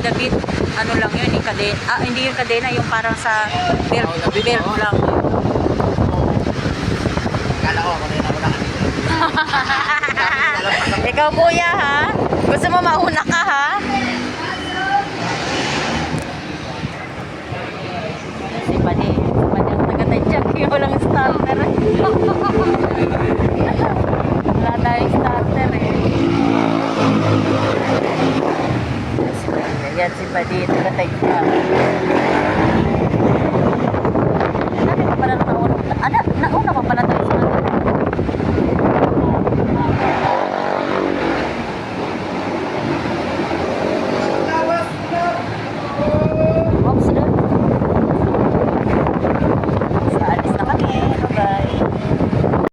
kabit. Ano lang yun, yung kadena. Ah, hindi yung kadena, yung parang sa belt, belt lang. Kala ko, kanina ko na Ikaw kuya ha? Gusto mo mauna ka ha? Si Pani ang taga-tadyak. Yung walang starter. Wala tayong starter eh. Ayan si Pani, taga-tadyak. Nauna pa pala tayo.